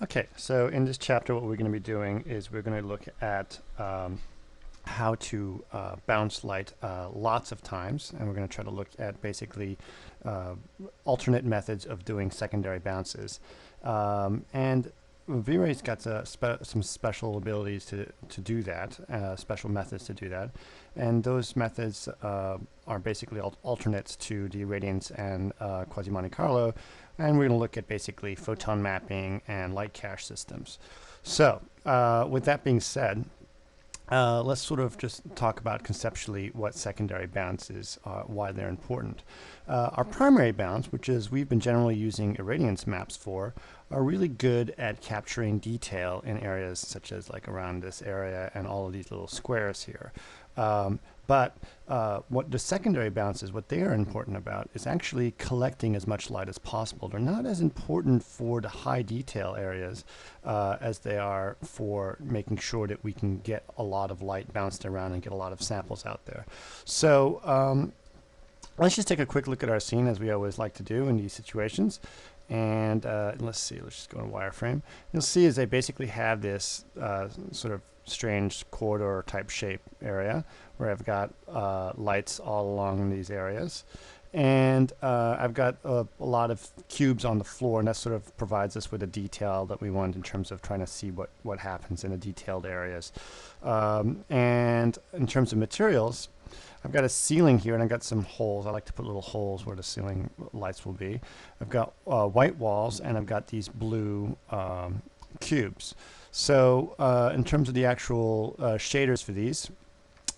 Okay, so in this chapter, what we're going to be doing is we're going to look at how to bounce light lots of times, and we're going to try to look at basically uh, alternate methods of doing secondary bounces. And V-Ray's got some special abilities to do that, special methods to do that, and those methods are basically alternates to the irradiance and quasi-Monte Carlo, and we're going to look at basically photon mapping and light cache systems. So with that being said, let's sort of just talk about conceptually what secondary bounces are, why they're important. Our primary bounds, which is we've been generally using irradiance maps for, are really good at capturing detail in areas such as like around this area and all of these little squares here. But what the secondary bounces, what they are important about is actually collecting as much light as possible. They're not as important for the high detail areas as they are for making sure that we can get a lot of light bounced around and get a lot of samples out there. So let's just take a quick look at our scene, as we always like to do in these situations. And let's see, let's just go to wireframe. You'll see is they basically have this sort of strange corridor type shape area where I've got lights all along these areas. And I've got a lot of cubes on the floor, and that sort of provides us with a detail that we want in terms of trying to see what happens in the detailed areas. And in terms of materials, I've got a ceiling here, and I've got some holes. I like to put little holes where the ceiling lights will be. I've got white walls, and I've got these blue cubes. So in terms of the actual shaders for these,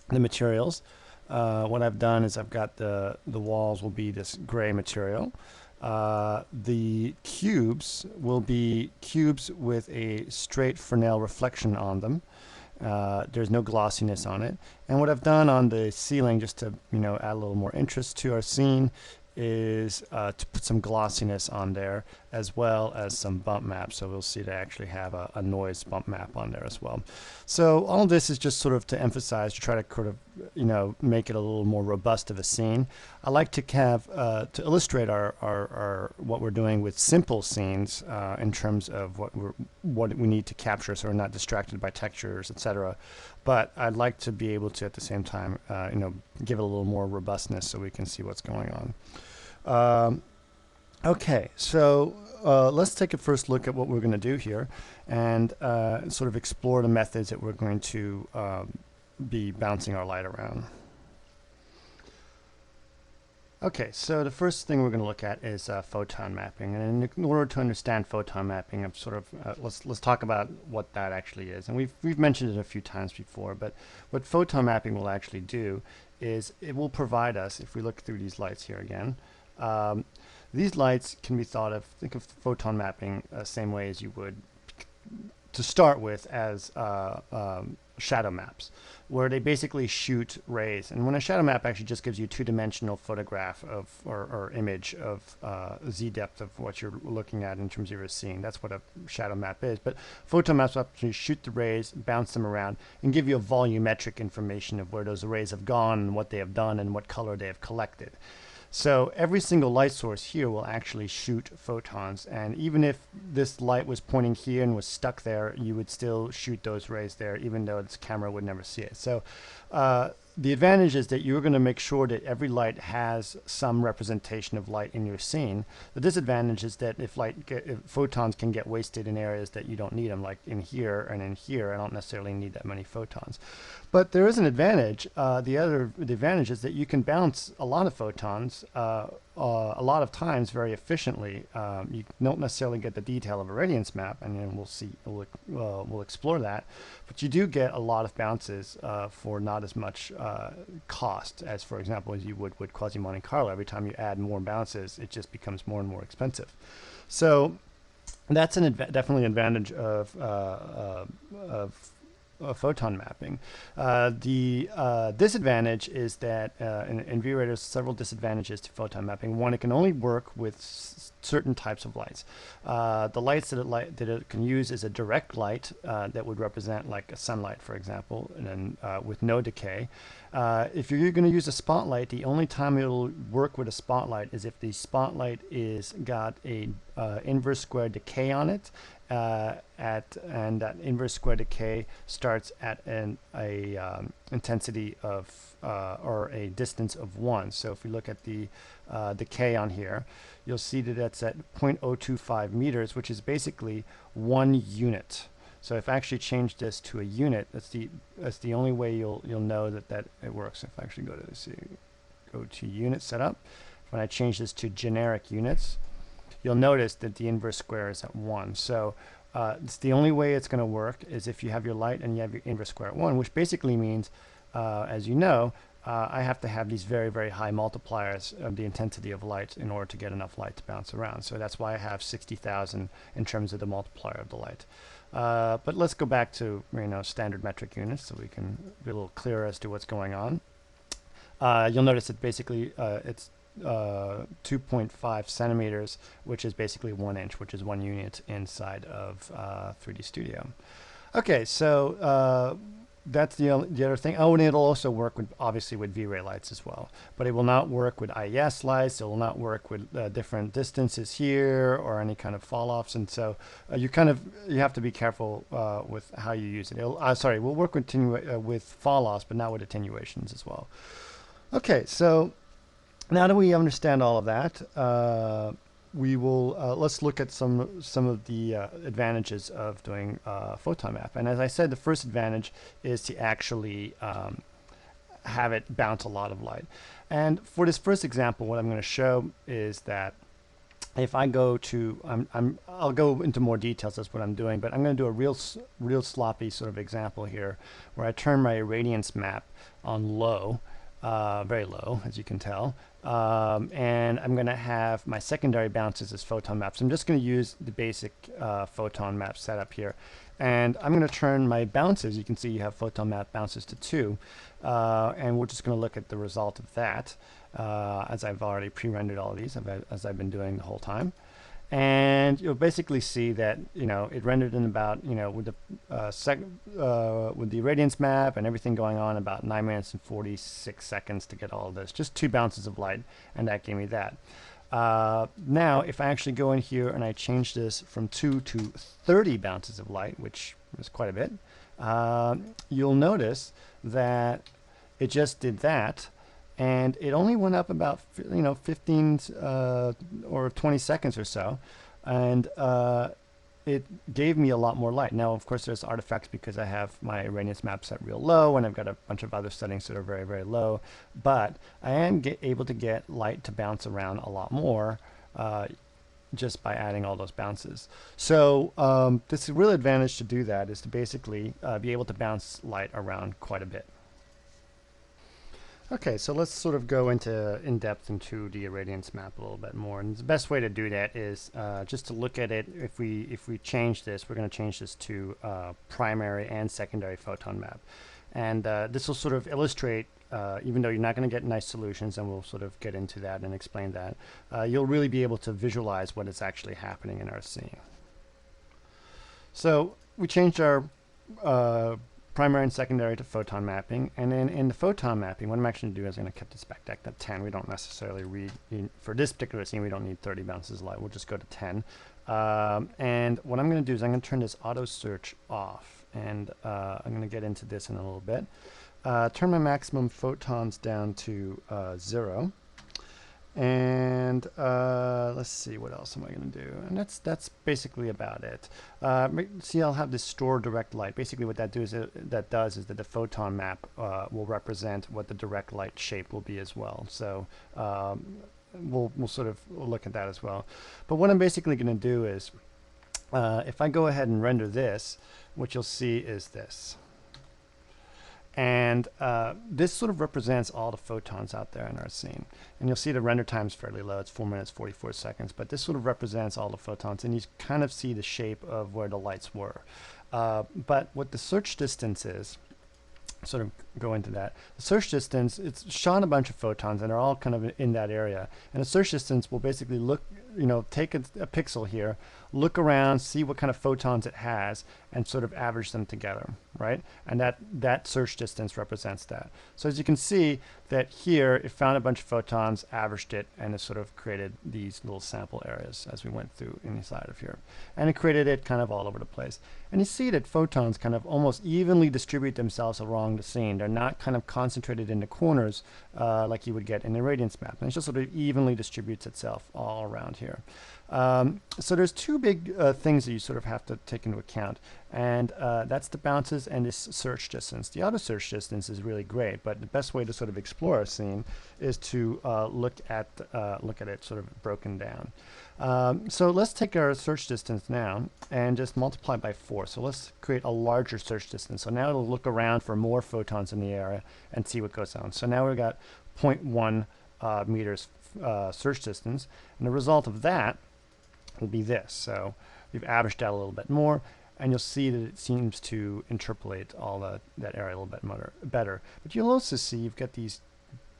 the materials, what I've done is I've got the walls will be this gray material. The cubes will be cubes with a straight Fresnel reflection on them. There's no glossiness on it. And what I've done on the ceiling, just to add a little more interest to our scene, is to put some glossiness on there, as well as some bump maps. So we'll see they actually have a noise bump map on there as well. So all of this is just sort of to emphasize, to try to sort of make it a little more robust of a scene. I like to have to illustrate our what we're doing with simple scenes in terms of what we need to capture, so we're not distracted by textures, etc. But I'd like to be able to at the same time give it a little more robustness so we can see what's going on. Okay, so let's take a first look at what we're going to do here and sort of explore the methods that we're going to be bouncing our light around. Okay, so the first thing we're going to look at is photon mapping, and in order to understand photon mapping, I'm sort of let's talk about what that actually is. And we've mentioned it a few times before, but what photon mapping will actually do is it will provide us, if we look through these lights here again, these lights can be thought of, think of photon mapping same way as you would to start with as shadow maps, where they basically shoot rays. And when a shadow map actually just gives you a two-dimensional photograph of or image of z depth of what you're looking at in terms of your scene, that's what a shadow map is. But photon maps actually shoot the rays, bounce them around, and give you a volumetric information of where those rays have gone and what they have done and what color they have collected. So every single light source here will actually shoot photons, and even if this light was pointing here and was stuck there, you would still shoot those rays there, even though this camera would never see it. So the advantage is that you're going to make sure that every light has some representation of light in your scene. The disadvantage is that if photons can get wasted in areas that you don't need them, like in here and in here, I don't necessarily need that many photons. But there is an advantage. The advantage is that you can bounce a lot of photons a lot of times very efficiently. You don't necessarily get the detail of a radiance map, and then we'll explore that. But you do get a lot of bounces for not as much cost as, for example, as you would with quasi-Monte Carlo. Every time you add more bounces, it just becomes more and more expensive. So that's definitely an advantage of photon mapping. The disadvantage is that in V-Ray there's several disadvantages to photon mapping. One, it can only work with certain types of lights. The lights that it can use is a direct light that would represent like a sunlight, for example, and then with no decay. If you're going to use a spotlight, the only time it'll work with a spotlight is if the spotlight is got a inverse square decay on it, and that inverse square decay starts at a intensity of or a distance of 1. So if we look at the decay on here, you'll see that that's at 0.025 meters, which is basically 1 unit. So if I actually change this to a unit, that's the only way you'll know that it works. If I actually go to unit setup, when I change this to generic units, you'll notice that the inverse square is at 1. So it's the only way it's going to work is if you have your light and you have your inverse square at 1, which basically means, as you know, I have to have these very, very high multipliers of the intensity of light in order to get enough light to bounce around. So that's why I have 60,000 in terms of the multiplier of the light. But let's go back to standard metric units so we can be a little clearer as to what's going on. You'll notice that basically it's 2.5 centimeters, which is basically 1 inch, which is 1 unit inside of 3D Studio. Okay, so that's the other thing. Oh, and it'll also work with, obviously, with V-Ray lights as well. But it will not work with IES lights. It will not work with different distances here or any kind of fall-offs. And so you have to be careful with how you use it. Sorry, we'll work with fall-offs, but not with attenuations as well. Okay, so now that we understand all of that, we will let's look at some of the advantages of doing photon map. And as I said, the first advantage is to actually have it bounce a lot of light. And for this first example, what I'm going to show is that if I go to, I'll go into more details. That's what I'm doing, but I'm going to do a real sloppy sort of example here, where I turn my irradiance map on low. Very low, as you can tell, and I'm going to have my secondary bounces as photon maps. I'm just going to use the basic photon map setup here, and I'm going to turn my bounces. You can see you have photon map bounces to 2, and we're just going to look at the result of that, as I've already pre-rendered all of these as I've been doing the whole time. And you'll basically see that it rendered in about with the irradiance map and everything going on about 9 minutes and 46 seconds to get all of this. Just 2 bounces of light, and that gave me that. Now, if I actually go in here and I change this from 2 to 30 bounces of light, which is quite a bit, you'll notice that it just did that. And it only went up about 15 or 20 seconds or so, and it gave me a lot more light. Now, of course, there's artifacts because I have my irradiance map set real low, and I've got a bunch of other settings that are very, very low. But I am able to get light to bounce around a lot more just by adding all those bounces. So this real advantage to do that is to basically be able to bounce light around quite a bit. Okay, so let's sort of go in depth into the irradiance map a little bit more. And the best way to do that is just to look at it. If we change this, we're going to change this to primary and secondary photon map. And this will sort of illustrate, even though you're not going to get nice solutions, and we'll sort of get into that and explain that, you'll really be able to visualize what is actually happening in our scene. So we changed our primary and secondary to photon mapping, and then in the photon mapping, what I'm actually going to do is I'm going to keep this back deck at 10. We don't necessarily for this particular scene, we don't need 30 bounces of light. We'll just go to 10. And what I'm going to do is I'm going to turn this auto search off, and I'm going to get into this in a little bit. Turn my maximum photons down to 0. And let's see, what else am I going to do? And that's basically about it. See, I'll have this store direct light. Basically, what that does is that the photon map will represent what the direct light shape will be as well. So we'll sort of look at that as well. But what I'm basically going to do is, if I go ahead and render this, what you'll see is this. And this sort of represents all the photons out there in our scene. And you'll see the render time is fairly low. It's 4 minutes, 44 seconds. But this sort of represents all the photons. And you kind of see the shape of where the lights were. But what the search distance is, sort of go into that. The search distance, it's shot a bunch of photons and they're all kind of in that area. And the search distance will basically look, take a pixel here, look around, see what kind of photons it has, and sort of average them together, right? And that search distance represents that. So as you can see that here, it found a bunch of photons, averaged it, and it sort of created these little sample areas as we went through inside of here. And it created it kind of all over the place. And you see that photons kind of almost evenly distribute themselves along the scene. They're not kind of concentrated in the corners like you would get in a radiance map. And it just sort of evenly distributes itself all around here. So there's two big things that you sort of have to take into account, and that's the bounces and this search distance. The auto search distance is really great, but the best way to sort of explore a scene is to look at it sort of broken down. So let's take our search distance now and just multiply by 4. So let's create a larger search distance. So now it'll look around for more photons in the area and see what goes on. So now we've got 0.1 meters search distance, and the result of that will be this. So we've averaged out a little bit more, and you'll see that it seems to interpolate all that area a little bit better. But you'll also see you've got these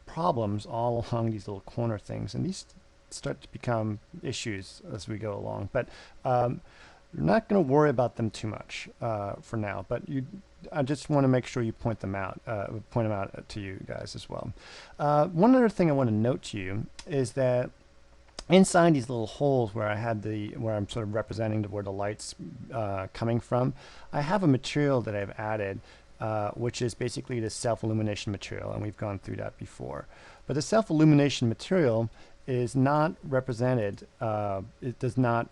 problems all along these little corner things, and these start to become issues as we go along. But you're not going to worry about them too much for now. But I just want to make sure you point them out to you guys as well. One other thing I want to note to you is that inside these little holes where where I'm sort of representing where the light's coming from, I have a material that I've added, which is basically the self-illumination material, and we've gone through that before. But the self-illumination material is not represented, it does not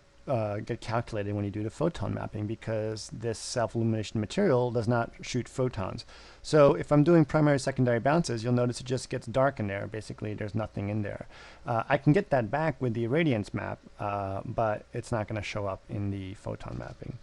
get calculated when you do the photon mapping, because this self-illumination material does not shoot photons. So if I'm doing primary secondary bounces, you'll notice it just gets dark in there. Basically there's nothing in there. I can get that back with the irradiance map, but it's not going to show up in the photon mapping.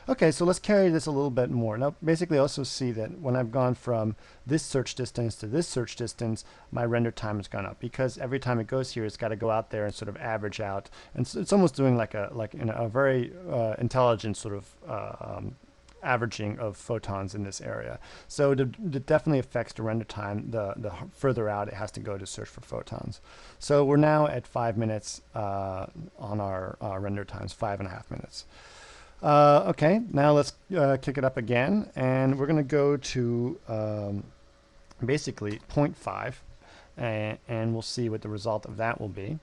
Okay, so let's carry this a little bit more. Now, basically also see that when I've gone from this search distance to this search distance, my render time has gone up, because every time it goes here, it's got to go out there and sort of average out. And so it's almost doing like a very intelligent sort of averaging of photons in this area. So it definitely affects the render time the further out it has to go to search for photons. So we're now at 5 minutes on our render times, 5.5 minutes. Okay, now let's kick it up again, and we're going to go to basically 0.5, and we'll see what the result of that will be.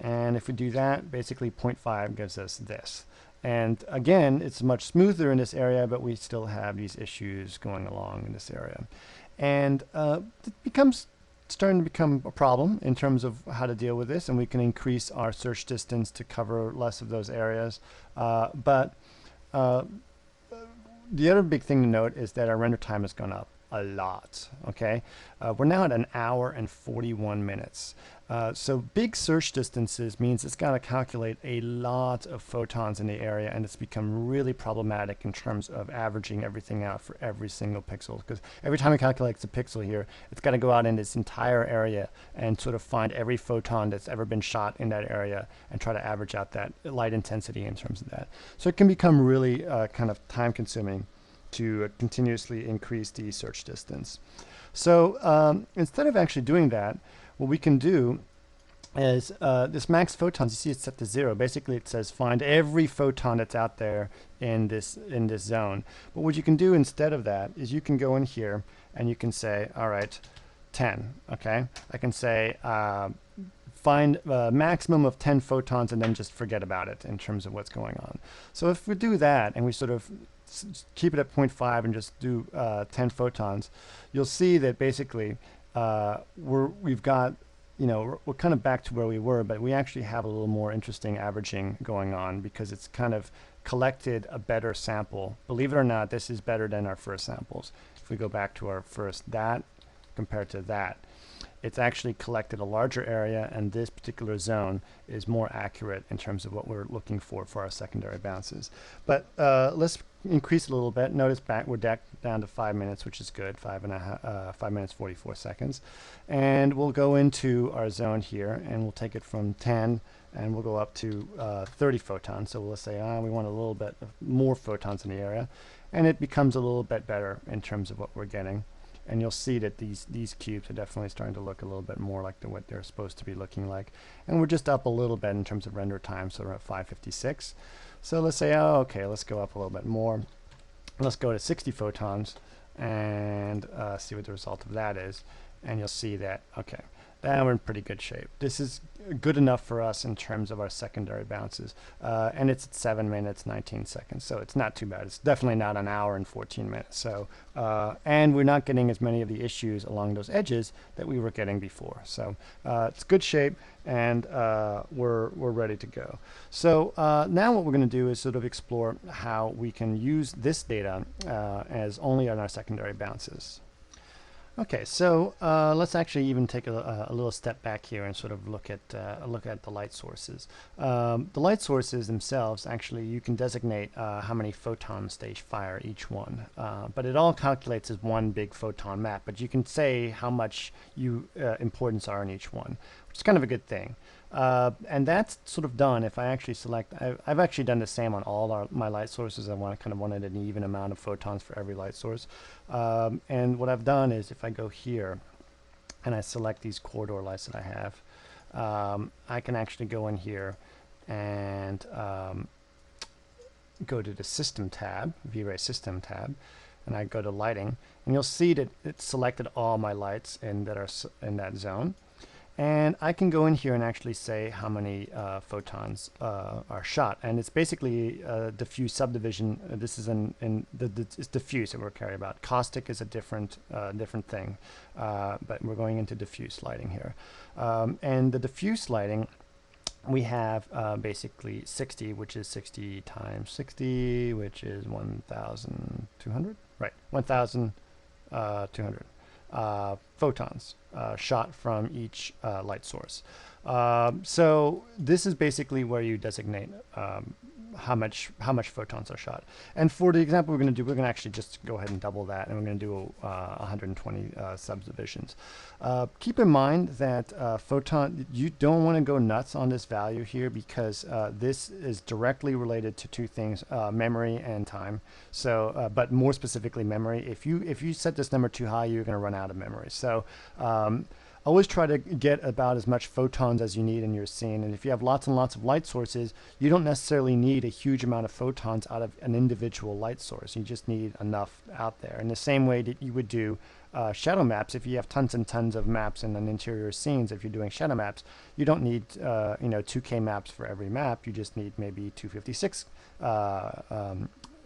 And if we do that, basically 0.5 gives us this. And again, it's much smoother in this area, but we still have these issues going along in this area. And it starting to become a problem in terms of how to deal with this, and we can increase our search distance to cover less of those areas. But the other big thing to note is that our render time has gone up a lot. Okay, we're now at 1 hour and 41 minutes. So big search distances means it's got to calculate a lot of photons in the area, and it's become really problematic in terms of averaging everything out for every single pixel, because every time it calculates a pixel here, it's got to go out in this entire area and sort of find every photon that's ever been shot in that area and try to average out that light intensity in terms of that. So it can become really kind of time consuming to continuously increase the search distance. So instead of actually doing that, what we can do is this max photons, you see it's set to 0. Basically it says find every photon that's out there in this zone. But what you can do instead of that is you can go in here and you can say, all right, 10. Okay, I can say find a maximum of 10 photons and then just forget about it in terms of what's going on. So if we do that and we sort of keep it at 0.5 and just do 10 photons, you'll see that basically we've got, we're kind of back to where we were, but we actually have a little more interesting averaging going on, because it's kind of collected a better sample. Believe it or not, this is better than our first samples. If we go back to our first that compared to that, it's actually collected a larger area, and this particular zone is more accurate in terms of what we're looking for our secondary bounces. But let's increase a little bit. Notice we're down to 5 minutes, which is good, 5 minutes 44 seconds. And we'll go into our zone here, and we'll take it from 10, and we'll go up to 30 photons. So let's say we want a little bit more photons in the area, and it becomes a little bit better in terms of what we're getting. and you'll see that these cubes are definitely starting to look a little bit more like what they're supposed to be looking like. And we're just up a little bit in terms of render time, so we're at 556. So let's say, oh, okay, let's go up a little bit more. Let's go to 60 photons and see what the result of that is. And you'll see that, okay, that we're in pretty good shape. This is good enough for us in terms of our secondary bounces. And it's at 7 minutes, 19 seconds. So it's not too bad. It's definitely not an hour and 14 minutes. So, and we're not getting as many of the issues along those edges that we were getting before. So it's good shape, and we're ready to go. So now what we're going to do is sort of explore how we can use this data as only on our secondary bounces. Okay, so let's actually even take a little step back here and sort of look at the light sources. The light sources themselves, actually, you can designate how many photons they fire each one, but it all calculates as one big photon map. But you can say how much importance are in each one, which is kind of a good thing. And that's sort of done if I actually select. I've actually done the same on all my light sources. I kind of wanted an even amount of photons for every light source. And what I've done is if I go here and I select these corridor lights that I have, I can actually go in here and go to the System tab, V-Ray System tab, and I go to Lighting, and you'll see that it's selected all my lights that are in that zone. And I can go in here and actually say how many photons are shot. And it's basically diffuse subdivision. This is it's diffuse that we're caring about. Caustic is a different thing, but we're going into diffuse lighting here. And the diffuse lighting, we have basically 60, which is 60 times 60, which is 1,200. Right, 1,200. Photons shot from each light source. So this is basically where you designate how much photons are shot. And for the example we're going to do, we're going to actually just go ahead and double that, and we're going to do 120 subdivisions. Keep in mind that you don't want to go nuts on this value here, because this is directly related to two things, memory and time. So, but more specifically memory. If you set this number too high, you're going to run out of memory. So always try to get about as much photons as you need in your scene. And if you have lots and lots of light sources, you don't necessarily need a huge amount of photons out of an individual light source. You just need enough out there. In the same way that you would do shadow maps, if you have tons and tons of maps in an interior scenes, if you're doing shadow maps, you don't need 2K maps for every map. You just need maybe 256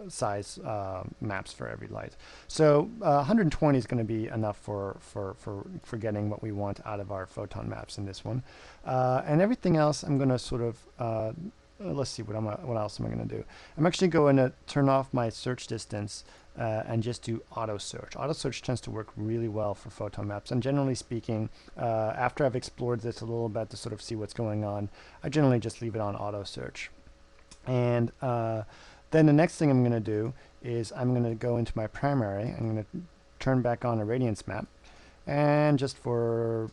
size maps for every light. So 120 is going to be enough for getting what we want out of our photon maps in this one. And everything else, I'm going to sort of let's see what else am I going to do. I'm actually going to turn off my search distance and just do auto search. Auto search tends to work really well for photon maps, and generally speaking, after I've explored this a little bit to sort of see what's going on, I generally just leave it on auto search. And then the next thing I'm going to do is I'm going to go into my primary. I'm going to turn back on a radiance map, and just for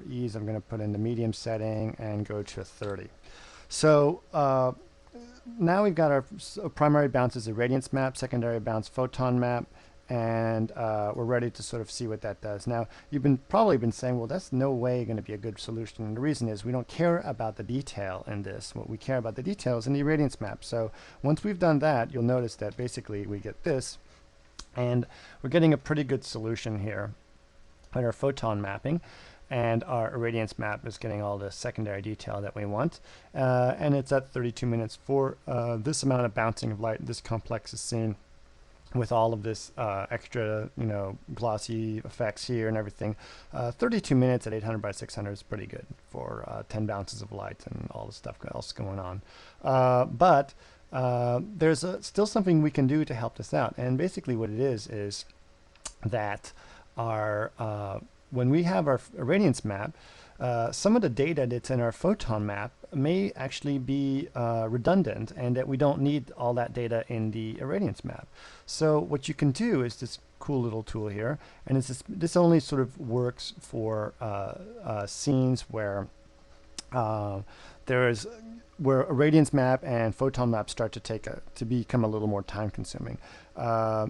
ease, I'm going to put in the medium setting and go to 30. So now we've got our primary bounce as a radiance map, secondary bounce photon map, and we're ready to sort of see what that does. Now, you've probably been saying, well, that's no way going to be a good solution. And the reason is we don't care about the detail in this. What we care about the detail is in the irradiance map. So once we've done that, you'll notice that basically we get this, and we're getting a pretty good solution here on our photon mapping. And our irradiance map is getting all the secondary detail that we want. And it's at 32 minutes for this amount of bouncing of light. This complex is seen with all of this extra, glossy effects here and everything. 32 minutes at 800 by 600 is pretty good for 10 bounces of light and all the stuff else going on. But there's still something we can do to help this out. And basically what it is that our when we have our irradiance map, some of the data that's in our photon map may actually be redundant, and that we don't need all that data in the irradiance map. So what you can do is this cool little tool here, and this only sort of works for scenes where there is where a radiance map and photon map start to become a little more time consuming.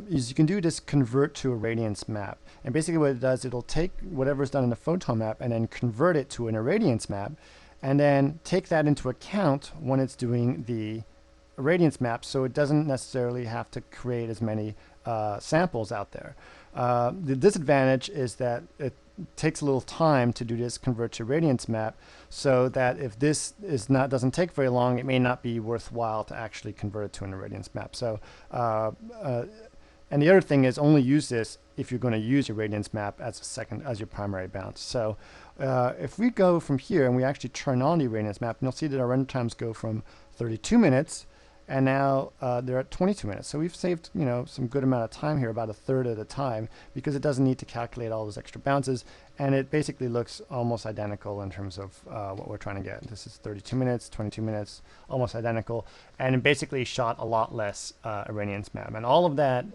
Is you can do this convert to a radiance map. And basically what it does, it'll take whatever's done in a photon map and then convert it to an irradiance map, and then take that into account when it's doing the irradiance map, so it doesn't necessarily have to create as many samples out there. The disadvantage is that it takes a little time to do this convert to radiance map, so that if this doesn't take very long, it may not be worthwhile to actually convert it to an irradiance map. So and the other thing is, only use this if you're going to use your radiance map as your primary bounce. So if we go from here and we actually turn on the radiance map, you'll see that our render times go from 32 minutes and now they're at 22 minutes. So we've saved, some good amount of time here, about a third of the time, because it doesn't need to calculate all those extra bounces, and it basically looks almost identical in terms of what we're trying to get. This is 32 minutes, 22 minutes, almost identical, and it basically shot a lot less irradiance map. And all of that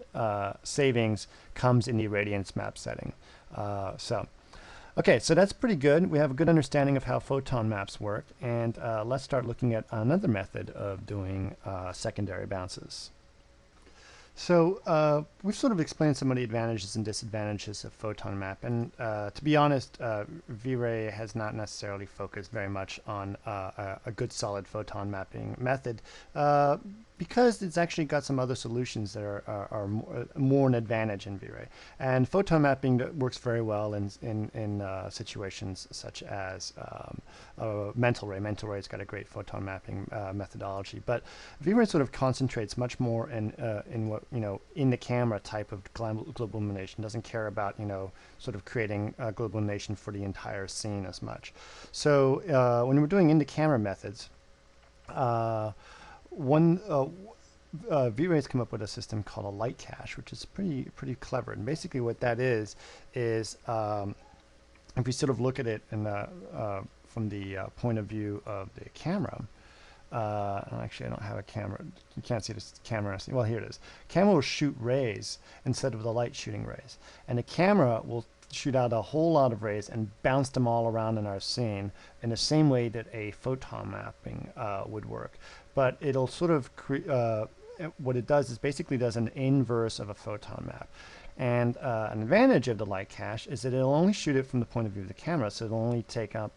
savings comes in the irradiance map setting. Okay, so that's pretty good. We have a good understanding of how photon maps work, and let's start looking at another method of doing secondary bounces. So we've sort of explained some of the advantages and disadvantages of photon map, and to be honest, V-Ray has not necessarily focused very much on a good solid photon mapping method, because it's actually got some other solutions that are more an advantage in V-Ray. And photon mapping works very well in situations such as Mental Ray. Mental Ray's got a great photon mapping methodology, but V-Ray sort of concentrates much more in what in the camera type of global illumination. Doesn't care about sort of creating global illumination for the entire scene as much. So when we're doing in the camera methods, V-Ray's come up with a system called a light cache, which is pretty clever. And basically what that is if we sort of look at it from the point of view of the camera. Actually, I don't have a camera. You can't see this camera. Well, here it is. Camera will shoot rays instead of the light shooting rays. And the camera will shoot out a whole lot of rays and bounce them all around in our scene in the same way that a photon mapping would work. But it'll sort of, what it does is basically does an inverse of a photon map. And an advantage of the light cache is that it'll only shoot it from the point of view of the camera, so it'll only take up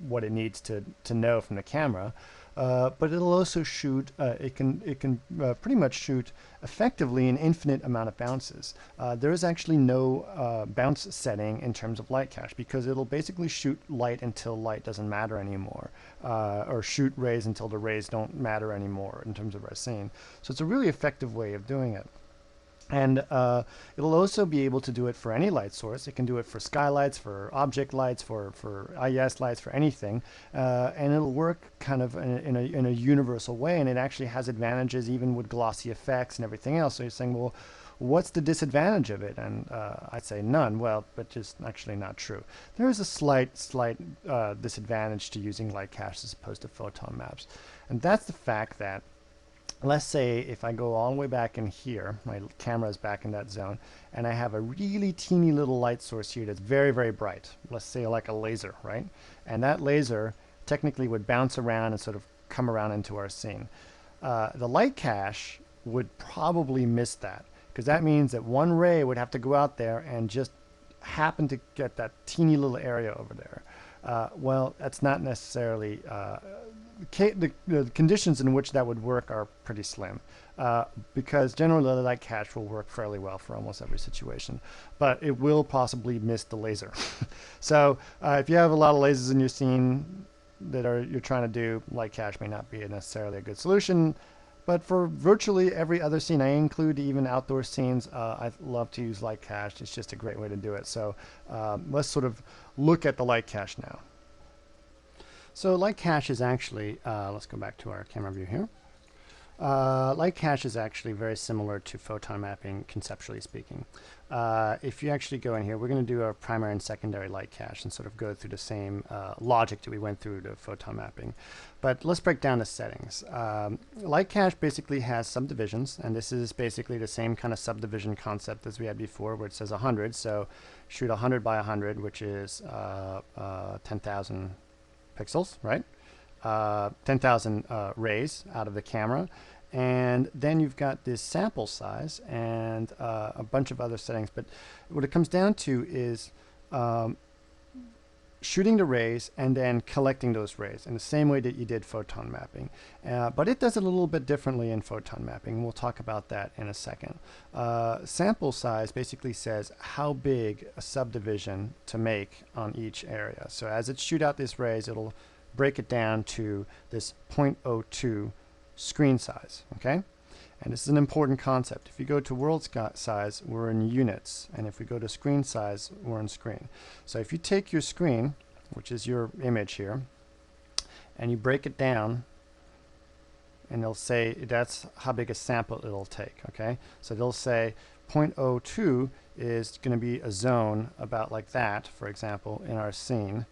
what it needs to know from the camera, but it'll also shoot. It can pretty much shoot effectively an infinite amount of bounces. There is actually no bounce setting in terms of light cache, because it'll basically shoot light until light doesn't matter anymore, or shoot rays until the rays don't matter anymore in terms of our scene. So it's a really effective way of doing it. And it'll also be able to do it for any light source. It can do it for skylights, for object lights, for IES lights, for anything. And it'll work kind of in a universal way. And it actually has advantages even with glossy effects and everything else. So you're saying, well, what's the disadvantage of it? And I'd say none. Well, but just actually not true. There is a slight disadvantage to using light cache as opposed to photon maps. And that's the fact that, let's say if I go all the way back in here, my camera is back in that zone, and I have a really teeny little light source here that's very, very bright. Let's say like a laser, right? And that laser technically would bounce around and sort of come around into our scene. The light cache would probably miss that, because that means that one ray would have to go out there and just happen to get that teeny little area over there. Well, that's not necessarily the conditions in which that would work are pretty slim, because generally the light cache will work fairly well for almost every situation, but it will possibly miss the laser. So if you have a lot of lasers in your scene that you're trying to do, light cache may not be necessarily a good solution. But for virtually every other scene, I include even outdoor scenes, I love to use light cache. It's just a great way to do it. So let's sort of look at the light cache now. So light cache is actually, let's go back to our camera view here. Light cache is actually very similar to photon mapping, conceptually speaking. If you actually go in here, we're going to do our primary and secondary light cache and sort of go through the same logic that we went through to photon mapping. But let's break down the settings. Light cache basically has subdivisions, and this is basically the same kind of subdivision concept as we had before, where it says 100. So shoot 100 by 100, which is 10,000 pixels, right? 10,000 rays out of the camera. And then you've got this sample size and a bunch of other settings. But what it comes down to is shooting the rays and then collecting those rays in the same way that you did photon mapping. But it does it a little bit differently in photon mapping. We'll talk about that in a second. Sample size basically says how big a subdivision to make on each area. So as it shoots out these rays, it'll break it down to this 0.02 screen size, okay? And this is an important concept. If you go to world size, we're in units. And if we go to screen size, we're in screen. So if you take your screen, which is your image here, and you break it down, and it'll say that's how big a sample it'll take, okay? So they'll say 0.02 is going to be a zone about like that, for example, in our scene,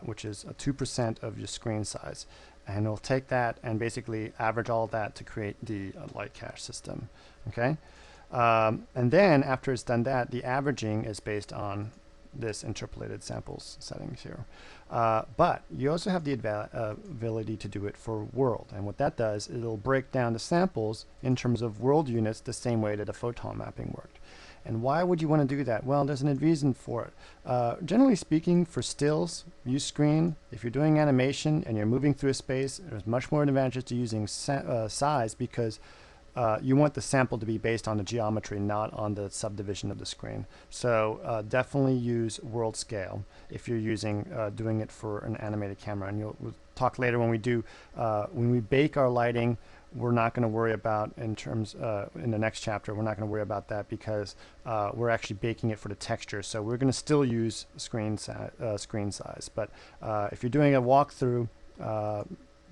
which is a 2% of your screen size. And it'll take that and basically average all that to create the light cache system, okay? And then after it's done that, the averaging is based on this interpolated samples settings here. But you also have the ability to do it for world. And what that does, it'll break down the samples in terms of world units the same way that a photon mapping worked. And why would you want to do that? Well, there's a reason for it. Generally speaking, for stills, use screen. If you're doing animation and you're moving through a space, there's much more advantages to using size because you want the sample to be based on the geometry, not on the subdivision of the screen. So definitely use world scale if you're using doing it for an animated camera. And we'll talk later when we bake our lighting. We're not going to worry about in terms in the next chapter. We're not going to worry about that because we're actually baking it for the texture. So we're going to still use screen size. But if you're doing a walkthrough,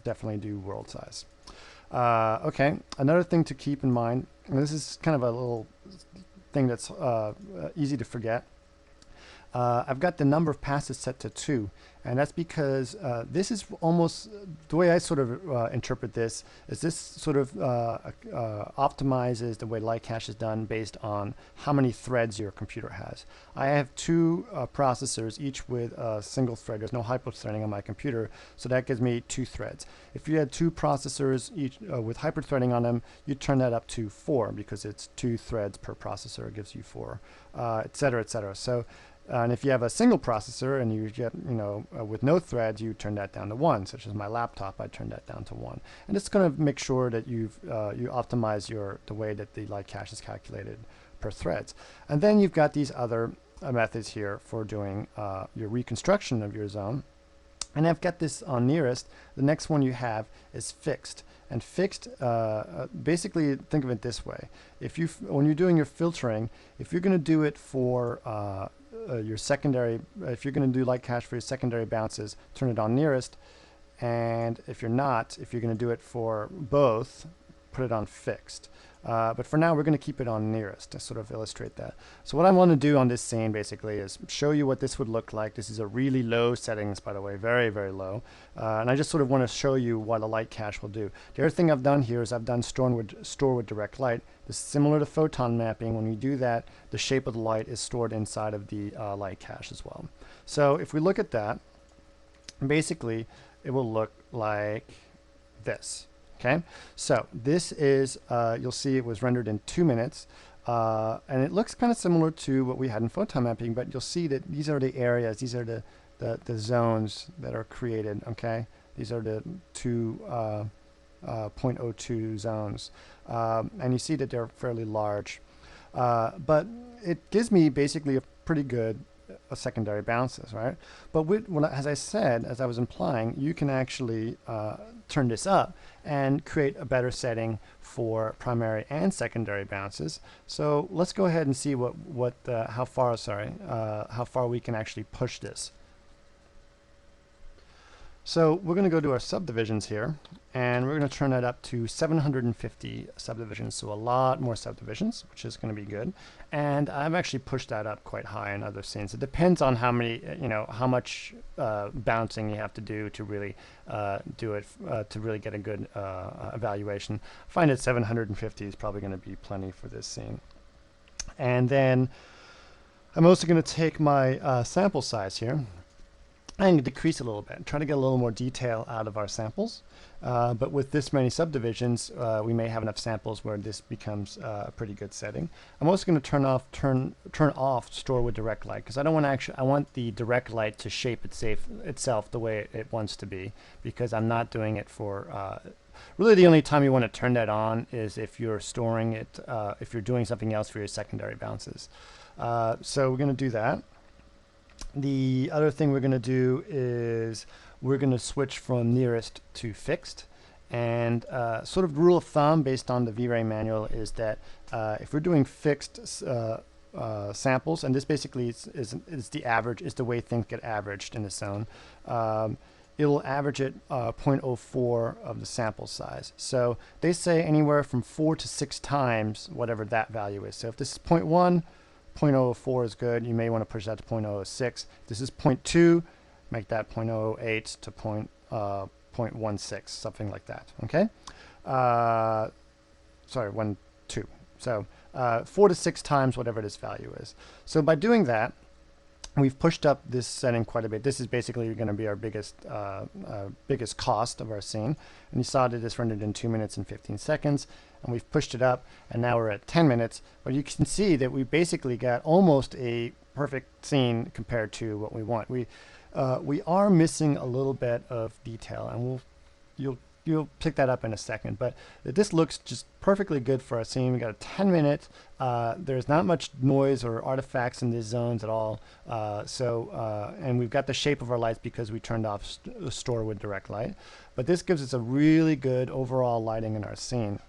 definitely do world size. Okay, another thing to keep in mind, and this is kind of a little thing that's easy to forget. I've got the number of passes set to 2, and that's because this is almost the way I sort of interpret this is this sort of optimizes the way light cache is done based on how many threads your computer has. I have 2 processors, each with a single thread. There's no hyperthreading on my computer, so that gives me 2 threads. If you had 2 processors each with hyperthreading on them, you turn that up to 4 because it's 2 threads per processor. It gives you 4, et cetera, et cetera. So and if you have a single processor and you get, with no threads, you turn that down to 1, such as my laptop, I turn that down to 1. And it's going to make sure that you optimize the way that the light cache is calculated per threads. And then you've got these other methods here for doing your reconstruction of your zone. And I've got this on nearest. The next one you have is fixed. And fixed, basically think of it this way. When you're doing your filtering, if you're going to do it for your secondary, if you're going to do light cache for your secondary bounces, turn it on nearest. And if you're not, if you're going to do it for both, put it on fixed. But for now, we're going to keep it on nearest to sort of illustrate that. So what I want to do on this scene basically is show you what this would look like. This is a really low settings, by the way, very, very low. And I just sort of want to show you what a light cache will do. The other thing I've done here is I've done store with direct light. This is similar to photon mapping. When you do that, the shape of the light is stored inside of the light cache as well. So if we look at that, basically it will look like this. Okay, so this is, you'll see it was rendered in 2 minutes, and it looks kind of similar to what we had in photon mapping, but you'll see that these are the areas, these are the zones that are created, okay? These are the 0.02 zones, and you see that they're fairly large, but it gives me basically a pretty good secondary bounces, right? But as I said, as I was implying, you can actually turn this up and create a better setting for primary and secondary bounces. So let's go ahead and see how far we can actually push this. So we're going to go to our subdivisions here, and we're going to turn that up to 750 subdivisions, so a lot more subdivisions, which is going to be good. And I've actually pushed that up quite high in other scenes. It depends on how many, how much bouncing you have to do to really do it, to really get a good evaluation. I find that 750 is probably going to be plenty for this scene. And then I'm also going to take my sample size here. and decrease a little bit, try to get a little more detail out of our samples. But with this many subdivisions, we may have enough samples where this becomes a pretty good setting. I'm also going to turn off store with direct light, because I don't want to actually, I want the direct light to shape itself the way it wants to be, because I'm not doing it for, really the only time you want to turn that on is if you're storing it, if you're doing something else for your secondary bounces. So we're going to do that. The other thing we're going to do is we're going to switch from nearest to fixed. And sort of rule of thumb based on the V-Ray manual is that if we're doing fixed samples, and this basically is the average, is the way things get averaged in the zone, it'll average it 0.04 of the sample size. So they say anywhere from 4 to 6 times whatever that value is. So if this is 0.1, 0.04 is good. You may want to push that to 0.06. If this is 0.2, make that 0.08 to 0.16, something like that. Okay? Sorry, 1, 2. So 4 to 6 times whatever this value is. So by doing that, we've pushed up this setting quite a bit. This is basically going to be our biggest cost of our scene. And you saw that this rendered in 2 minutes and 15 seconds. And we've pushed it up, and now we're at 10 minutes. But you can see that we basically got almost a perfect scene compared to what we want. We are missing a little bit of detail, and you'll pick that up in a second. But this looks just perfectly good for our scene. We got a 10 minutes. There's not much noise or artifacts in these zones at all. And we've got the shape of our lights because we turned off store with direct light. But this gives us a really good overall lighting in our scene.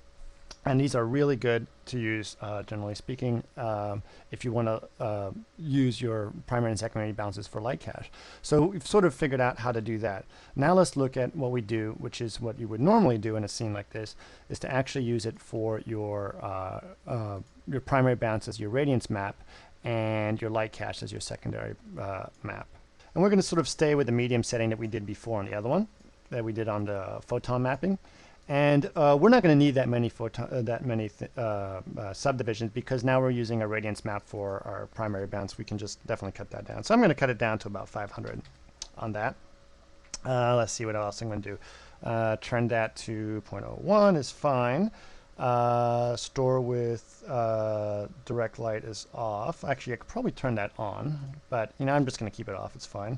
And these are really good to use, generally speaking, if you want to use your primary and secondary bounces for light cache. So we've sort of figured out how to do that. Now let's look at what we do, which is what you would normally do in a scene like this, is to actually use it for your primary bounce as your radiance map and your light cache as your secondary map. And we're going to sort of stay with the medium setting that we did before on the other one, that we did on the photon mapping. And we're not going to need that many subdivisions, because now we're using a radiance map for our primary bounce. We can just definitely cut that down. So I'm going to cut it down to about 500 on that. Let's see what else I'm going to do. Turn that to 0.01 is fine. Store with direct light is off. Actually, I could probably turn that on, but I'm just going to keep it off. It's fine.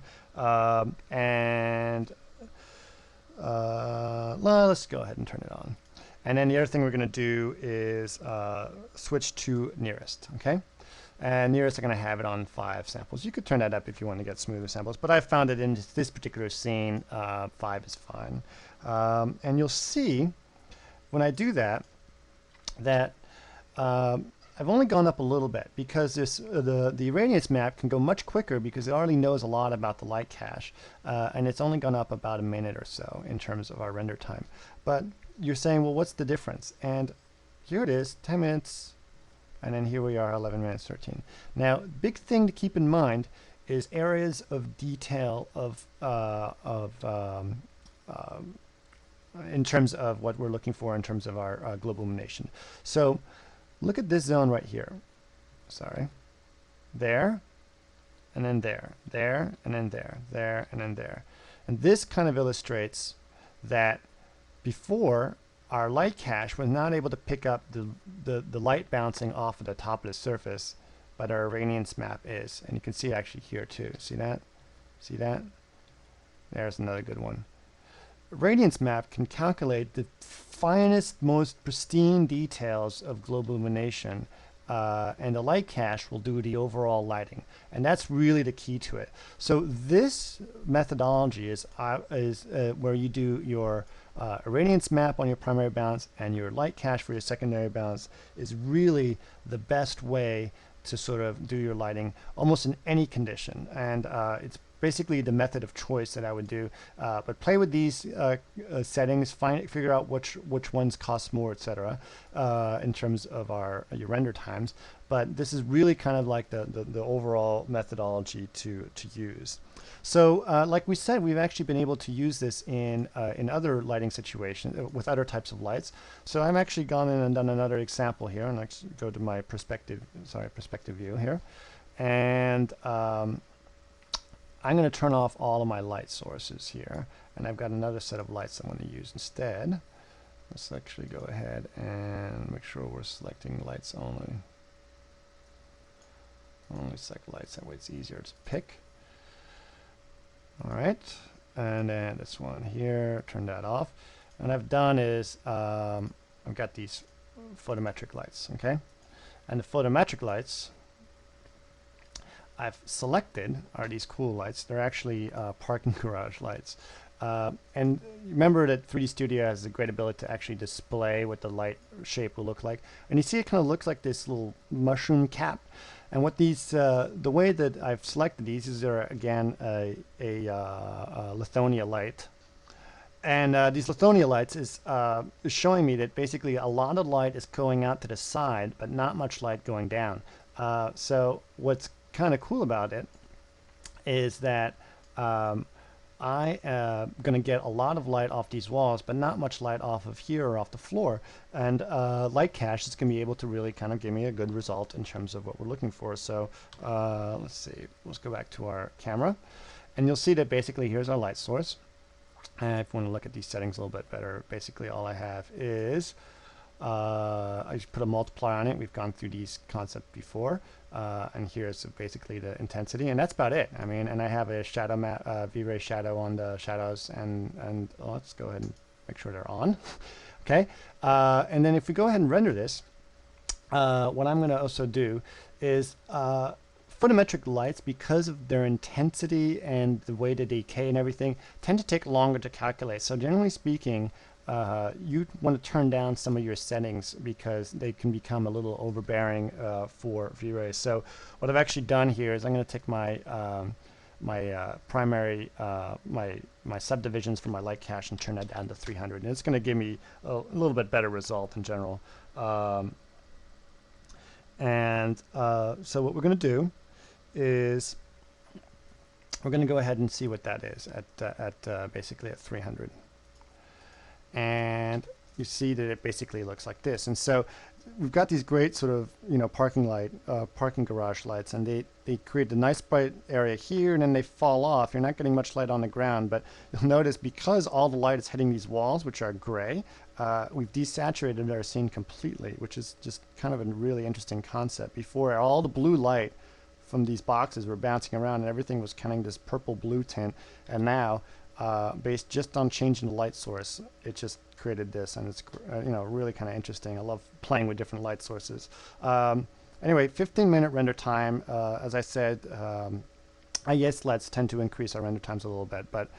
Let's go ahead and turn it on. And then the other thing we're going to do is switch to nearest. Okay, and nearest I'm going to have it on 5 samples. You could turn that up if you want to get smoother samples, but I found it in this particular scene 5 is fine. And you'll see when I do that I've only gone up a little bit, because the radiance map can go much quicker because it already knows a lot about the light cache, and it's only gone up about a minute or so in terms of our render time. But you're saying, well, what's the difference? And here it is, 10 minutes, and then here we are, 11 minutes 13. Now, big thing to keep in mind is areas of detail in terms of what we're looking for in terms of our global illumination. So look at this zone right here. Sorry. There, and then there, and then there, and then there. And this kind of illustrates that before, our light cache was not able to pick up the light bouncing off of the top of the surface, but our radiance map is. And you can see it actually here too. See that? See that? There's another good one. Radiance map can calculate the finest, most pristine details of global illumination, and the light cache will do the overall lighting, and that's really the key to it. So this methodology is where you do your radiance map on your primary bounce and your light cache for your secondary bounce is really the best way to sort of do your lighting almost in any condition, and it's basically the method of choice that I would do. But play with these settings, figure out which ones cost more, etc. In terms of your render times. But this is really kind of like the overall methodology to use. So like we said, we've actually been able to use this in other lighting situations with other types of lights. So I've actually gone in and done another example here, and let's go to my perspective view here, and I'm going to turn off all of my light sources here, and I've got another set of lights I'm going to use instead. Let's actually go ahead and make sure we're selecting lights only. Only select lights, that way it's easier to pick. All right, and then this one here, turn that off. And what I've done is I've got these photometric lights, okay? And the photometric lights I've selected are these cool lights. They're actually parking garage lights. And remember that 3D Studio has a great ability to actually display what the light shape will look like. And you see it kind of looks like this little mushroom cap. And what these, the way that I've selected these are again a Lithonia light. And these Lithonia lights is showing me that basically a lot of light is going out to the side, but not much light going down. So what's kind of cool about it is that I am going to get a lot of light off these walls, but not much light off of here or off the floor. And Light Cache is going to be able to really kind of give me a good result in terms of what we're looking for. So let's see, let's go back to our camera. And you'll see that basically here's our light source. And if you want to look at these settings a little bit better, basically all I have is I just put a multiplier on it. We've gone through these concepts before. And here's basically the intensity, and that's about it. I mean, and I have a shadow map, V-Ray shadow on the shadows, and let's go ahead and make sure they're on. Okay, and then if we go ahead and render this, what I'm going to also do is photometric lights, because of their intensity and the way they decay and everything, tend to take longer to calculate. So generally speaking, you want to turn down some of your settings because they can become a little overbearing for V-Ray. So what I've actually done here is I'm going to take my primary my subdivisions for my light cache and turn that down to 300, and it's going to give me a little bit better result in general. So what we're going to do is we're going to go ahead and see what that is at basically at 300. And you see that it basically looks like this. And so we've got these great sort of, you know, parking garage lights, and they create a nice bright area here, and then they fall off. You're not getting much light on the ground, but you'll notice because all the light is hitting these walls, which are gray, we've desaturated our scene completely, which is just kind of a really interesting concept. Before, all the blue light from these boxes were bouncing around, and everything was kind of this purple blue tint, and now based just on changing the light source, it just created this, and it's you know, really kind of interesting. I love playing with different light sources. Anyway, 15-minute render time. As I said, IES LEDs tend to increase our render times a little bit, but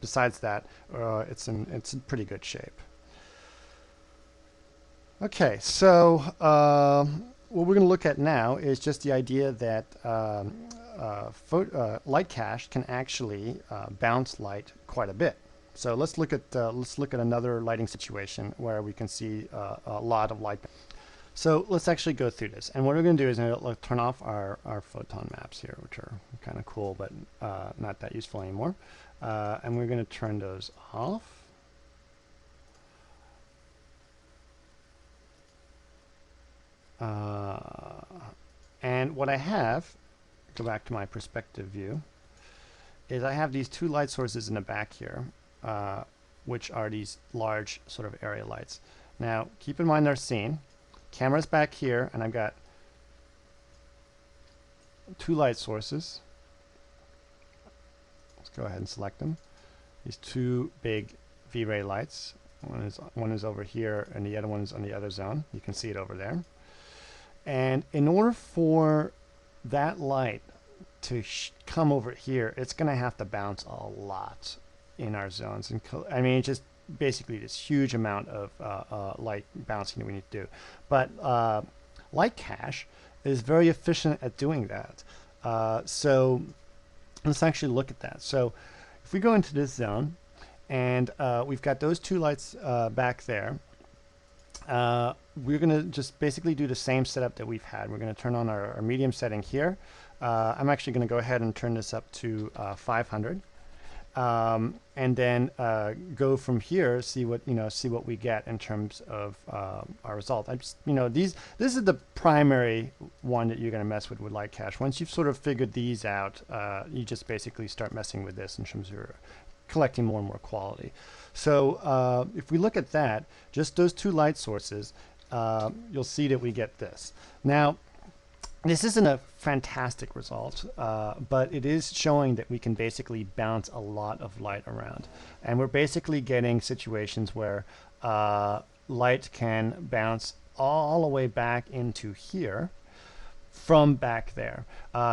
besides that, it's in pretty good shape. Okay, so what we're going to look at now is just the idea that Light Cache can actually bounce light quite a bit. So let's look at another lighting situation where we can see a lot of light. So let's actually go through this. And what we're going to do is turn off our photon maps here, which are kind of cool, but not that useful anymore. And we're going to turn those off. And what I have, go back to my perspective view, is I have these two light sources in the back here, which are these large sort of area lights. Now, keep in mind they're seen. Camera's back here, and I've got two light sources. Let's go ahead and select them. These two big V-Ray lights. One is over here, and the other one is on the other zone. You can see it over there. And in order for that light to come over here, it's going to have to bounce a lot in our zones. And I mean, just basically this huge amount of light bouncing that we need to do. But Light Cache is very efficient at doing that. So let's actually look at that. So if we go into this zone, and we've got those two lights back there, we're going to just basically do the same setup that we've had. We're going to turn on our medium setting here. I'm actually going to go ahead and turn this up to 500. and then go from here, see what we get in terms of our result. This is the primary one that you're going to mess with light cache. Once you've sort of figured these out, you just basically start messing with this in terms of your collecting more and more quality. So if we look at that, just those two light sources, you'll see that we get this. Now, this isn't a fantastic result, but it is showing that we can basically bounce a lot of light around. And we're basically getting situations where light can bounce all the way back into here from back there.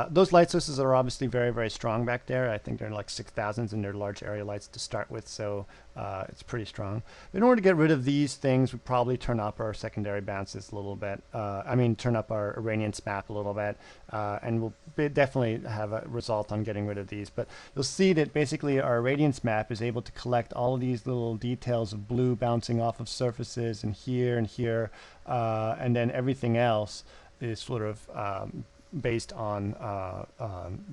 Those light sources are obviously very, very strong back there. I think they're like 6,000s and they're large area lights to start with, so it's pretty strong. In order to get rid of these things, we probably turn up our secondary bounces a little bit. Turn up our irradiance map a little bit, and we'll definitely have a result on getting rid of these. But you'll see that basically our irradiance map is able to collect all of these little details of blue bouncing off of surfaces and here, and then everything else is sort of based on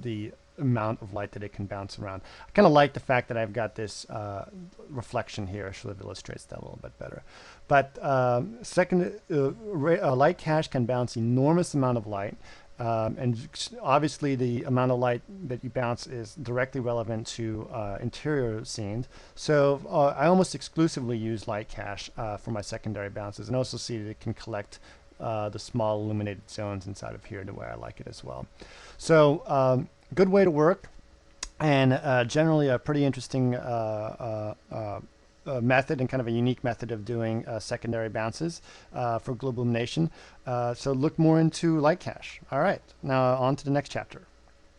the amount of light that it can bounce around. I kind of like the fact that I've got this reflection here. It sort of illustrates that a little bit better. But light cache can bounce enormous amount of light. And obviously the amount of light that you bounce is directly relevant to interior scenes. So I almost exclusively use light cache for my secondary bounces, and also see that it can collect the small illuminated zones inside of here the way I like it as well. So good way to work, and generally a pretty interesting method, and kind of a unique method of doing secondary bounces for global illumination. So look more into light cache. All right, now on to the next chapter.